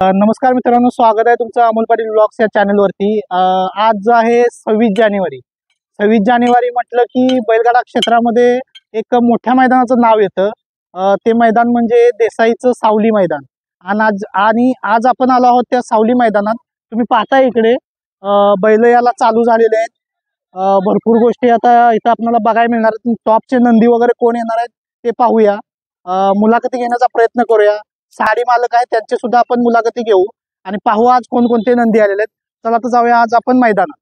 नमस्कार मित्रांनो, स्वागत आहे तुमचं अमोल पाटील ब्लॉग्स या चॅनलवरती। आज आहे 26 जानेवारी। 26 जानेवारी म्हटलं की बैलगाडा क्षेत्रामध्ये एक मोठ्या मैदानाचं नाव येतं। ते मैदान म्हणजे देसाईचं सावली मैदान। आणि आज आपण आलो आहोत त्या सावली मैदानात। तुम्ही पाहताय इकडे बैल याला चालू झालेले आहेत। भरपूर गोष्टी आता इथं आपल्याला बघायला मिळणार आहेत। टॉपचे नंदी वगैरे कोण येणार आहेत ते पाहूया, मुलाखती घेण्याचा प्रयत्न करूया। साडी मालक आहेत त्यांचे सुद्धा आपण मुलाखती घेऊ आणि पाहू आज कोणकोणते नंदी आलेले आहेत। चला तर जाऊया आज आपण मैदानात।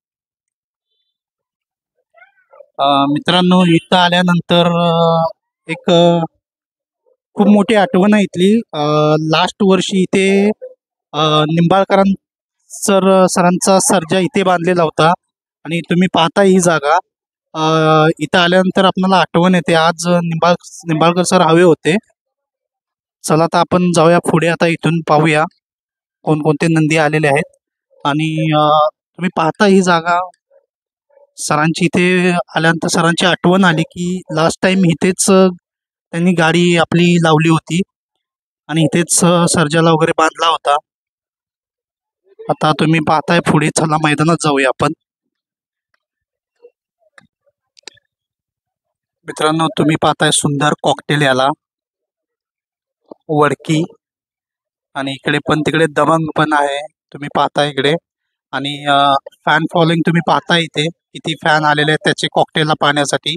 मित्रांनो, इथं आल्यानंतर एक खूप मोठी आठवण आहे इथली। लास्ट वर्षी इथे सरांचा सर्जा इथे बांधलेला होता आणि तुम्ही पाहता ही जागा। इथं आल्यानंतर आपल्याला आठवण येते। आज निंबाळकर सर हवे होते। चला तर आपण जाऊया पुढे। आता इथून पाहूया कोणकोणते नंदी आलेले आहेत। आणि तुम्ही पाहता ही जागा सरांची। इथे आल्यानंतर सरांची आठवण आली की लास्ट टाइम इथेच त्यांनी गाडी आपली लावली होती आणि इथेच सर्जाला वगैरे बांधला होता। आता तुम्ही पाहताय पुढे, चला मैदानात जाऊया आपण। मित्रांनो, तुम्ही पाहताय सुंदर कॉकटेल याला वडकी, आणि इकडे पण तिकडे दबंग पण आहे तुम्ही पाहताय इकडे। आणि फॅन फॉलोइंग तुम्ही पाहताय इथे किती फॅन आलेले आहेत त्याचे कॉकटेलला पाहण्यासाठी।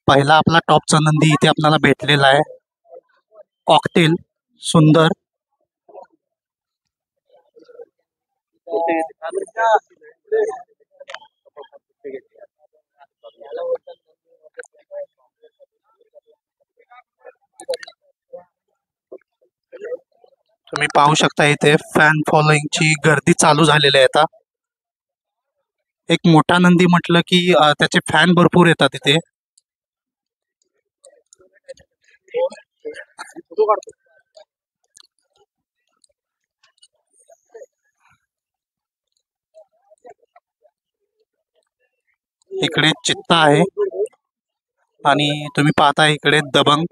पहिला आपला टॉपचा नंदी इथे आपल्याला भेटलेला आहे, कॉकटेल सुंदर। तुम्ही पाहू शकता इथे फॅन फॉलोइंगची गर्दी चालू झालेली आहे आता। एक मोठा नंदी म्हटलं की त्याचे फॅन भरपूर येतात इथे। इकडे चित्ता आहे आणि तुम्ही पाहता इकडे दबंग।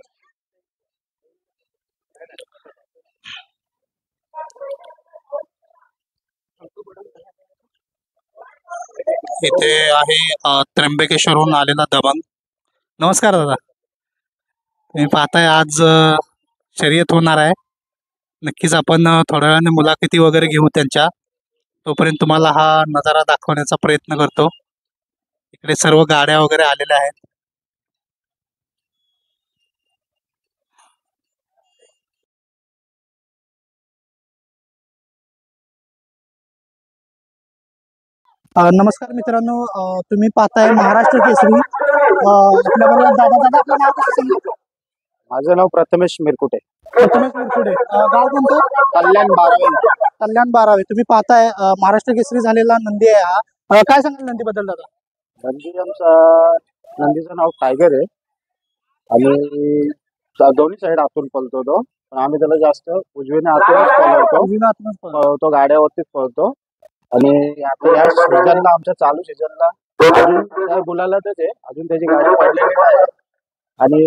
इथे आहे त्र्यंबकेश्वरहून आलेला दबंग। नमस्कार दादा, तुम्ही पाहताय आज शर्यत होणार आहे। नक्कीच आपण थोड्या वेळाने मुलाखती वगैरे घेऊ त्यांच्या। तोपर्यंत तुम्हाला हा नजारा दाखवण्याचा प्रयत्न करतो। इकडे सर्व गाड्या वगैरे आलेल्या आहेत। नमस्कार मित्रांनो, तुम्ही पाहताय महाराष्ट्र केसरी। आपल्याबरोबर दादा आपलं नाव कसं सांगा? माझं नाव प्रथमेश मिरकुटे, प्रथमेश मिरकुटे। गाव कोणतं? कल्याण 12. कल्याण 12। तुम्ही पाहताय महाराष्ट्र केसरी झालेला नंदी आहे हा। काय सांगाल नंदी बद्दल दादा? नंदीचं नाव टायगर आहे आणि दोन्ही साईड आतून पळतो तो, पण आम्ही त्याला जास्त उजवीने आतूनच पळवतो। तो गाड्यावरतीच पळतो आणि आता या सीझनला, आमच्या चालू सीझनला अजून त्या गुलालातच आहे, अजून त्याची गाडी पडलेली नाही। आणि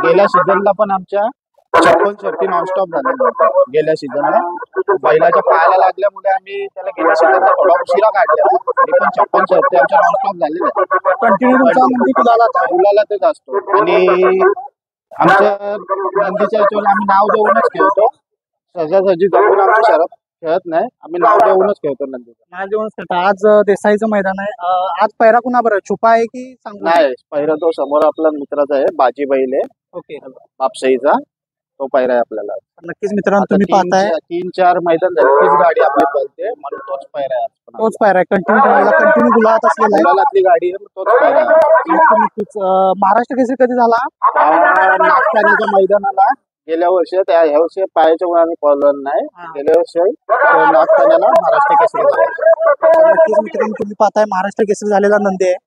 गेल्या सीझनला पण आमच्या 56 शर्ती नॉनस्टॉप झालेल्या होत्या। गेल्या सीझनला बैलाच्या पायाला लागल्यामुळे आम्ही त्याला गेल्या सीझनला थोडा उशिरा काढला, तरी पण 56 शर्ती आमच्या नॉनस्टॉप झालेल्या आहेत। कंटिन्यू तुमचा नंदी गुलालातच असतो आणि आमच्या नंदीच्या याच्यावर आम्ही नाव देऊनच खेळतो। सहजासहजी जमून आमची शरद खेळत नाही, आम्ही नाव देऊनच खेळतो नंदीचं। नाव देऊनच खेळता। आज देसाईचं मैदान आहे। आज पैरा कुणा बरं, छुपा आहे की सांगू? नाही, पहिला तो समोर आपला मित्राचा आहे, बाजी बैल आहे, ओके, बापसाईचा तो पहिला आहे आपल्याला। नक्कीच मित्रांनो, तुम्ही पाहताय 3-4 मैदान झाले तीच गाडी आपली पळते, म्हणून तोच पहिला आहे। तोच पैरा आहे, कंटिन्यू गुलाबात असलेला आहे। गुलालातली गाडी आहे, तोच पहिला आहे। नक्कीच। महाराष्ट्र केसरी कधी झाला? नागठाण्याच्या मैदानाला गेल्या वर्षी, ह्या वर्षी पायाच्या मुळे आम्ही पळलो नाही। गेल्या वर्षी नागठाण्याला महाराष्ट्र केसरी झाला। नक्कीच मित्रांनो, तुम्ही पाहताय महाराष्ट्र केसरी झालेला नंदी आहे।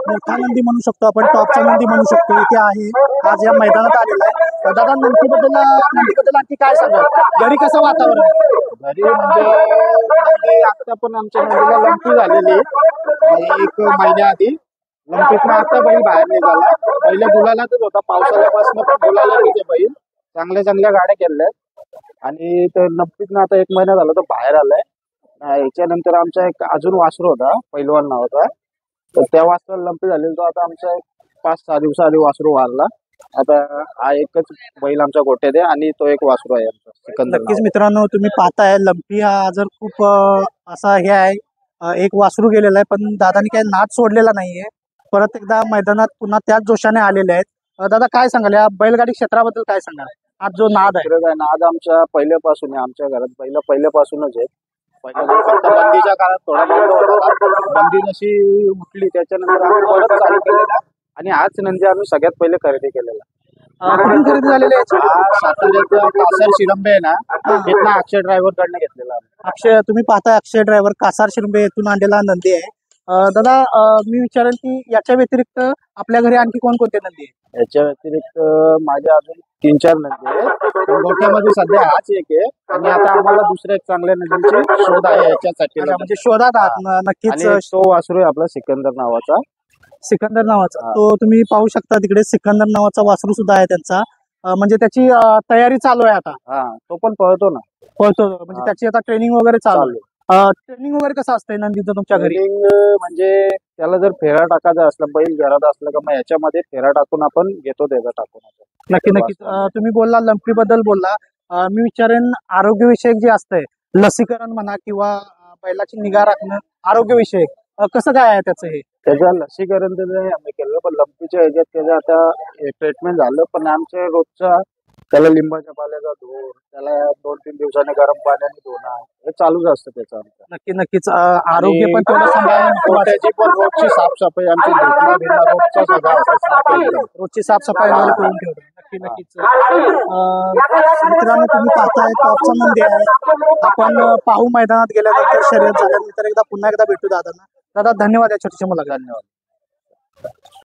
मोठा नंदी म्हणू शकतो आपण, टॉपचा नंदी म्हणू शकतो, इथे आहे आज या मैदानात आलेला आहे। दादा, नंदीबद्दल आणखी काय सांगाल? घरी कसं वातावरण? घरी म्हणजे आता पण आमच्या नंदीला लंपी झालेली 1 महिन्याआधी। लंपीतनं आता बैल बाहेर निघाला, पहिले गुलालातच होता, पावसाळ्यापासून पण गुलालातच आहे बैल। चांगल्या चांगल्या गाड्या केल्या आणि तर लंपीतनं आता 1 महिना झाला तो बाहेर आलाय. याच्यानंतर आमचा एक अजून वासरू होता पैलवान नावाचा, तर त्या वासराला लंपी झालेला तो आता आमचा 5-6 दिवसाआधी वासरू वारला. आता हा एकच बैल आमच्या गोट्यात आहे आणि तो एक वासरू आहे आमचा सिकंदर नक्कीच मित्रांनो, तुम्ही पाहताय लंपी हा जर खूप असा हे आहे, एक वासरू गेलेला आहे, पण दादानी काही नाद सोडलेला नाहीये. परत एकदा मैदानात पुन्हा त्याच जोशाने आलेले आहेत. दादा काय सांगाल या बैलगाडी क्षेत्राबद्दल, काय सांगाल आज जो नाद आहे? नाद. नाद आमच्या पहिल्यापासून आहे. आमच्या घरात पहिल्यापासूनच आहे. पहिल्या फक्त बंदीच्या काळात थोडा बंद होता. बंदी जशी उठली त्याच्यानंतर आम्ही परत चालू केलेला आणि आज नंदी आम्ही सगळ्यात पहिले खरेदी केलेला. कुठून खरेदी झालेली आहे? हा साताऱ्याचा कासार शिरंबे आहे ना, तिथनं अक्षय ड्रायव्हर कडनं घेतलेला आम्ही. अक्षय, तुम्ही पाहताय अक्षय ड्रायव्हर कासार शिरंबे येथून आणलेला नंदी आहे. दादा, मी विचारेल की याच्या व्यतिरिक्त आपल्या घरी आणखी कोणकोणते नंदी आहेत? याच्या व्यतिरिक्त माझ्या अजून 3-4 नंदी आहेत. गोठ्यामध्ये सध्या हाच एक आहे आणि आता आम्हाला दुसऱ्या एक चांगल्या नदीची शोध आहे याच्यासाठी. म्हणजे शोधात आहात नक्कीच. आणि तो वासरू आहे आपला सिकंदर नावाचा. सिकंदर नावाचा, हा. तो तुम्ही पाहू शकता तिकडे सिकंदर नावाचा वासरू सुद्धा आहे त्यांचा. म्हणजे त्याची तयारी चालू आहे आता. हा, तो पण पळतो ना. पळतो म्हणजे हा. त्याची आता ट्रेनिंग वगैरे चालू चालू. आहे. ट्रेनिंग वगैरे कसं असतंय नंदीचं तुमच्या घरी? ट्रेनिंग म्हणजे त्याला जर फेरा टाकायचा असला, बैल घरात असला का मग याच्यामध्ये फेरा टाकून आपण घेतो त्याचा टाकून. नक्की नक्कीच. तुम्ही बोलला लंपी बद्दल बोलला. मी विचारेन आरोग्यविषयक जे असतंय, लसीकरण म्हणा किंवा बैलाची निगा राखणं, आरोग्यविषयक कसं काय आहे त्याचं हे? त्याचं लसीकरण तर नाही आम्ही केलं, पण लंपीच्या ह्याच्यात त्याचं आता ट्रीटमेंट झालं. पण आमच्या रोजचा त्याला लिंबाच्या पाल्याचा धुवून, त्याला 2-3 दिवसांनी गरम पाण्याने धुणं हे चालूच असतं त्याचं आमचं. नक्की नक्कीच. आरोग्य पण तेवढं सांभाळणं महत्त्वाचं आहे. त्याची पण रोजची साफसफाई आमची धुतला बिना रोजचा सगळा असतं साफ एकदम. रोजची साफसफाई वगैरे करून ठेवतो. नक्की नक्कीच. मित्रांनो, तुम्ही पाहताय टॉपचा नंदी आहे. आपण पाहू मैदानात गेल्यानंतर, शर्यत झाल्यानंतर एकदा पुन्हा एकदा भेटू दादांना. दादा धन्यवाद या छोटीशी मुलाखत. धन्यवाद.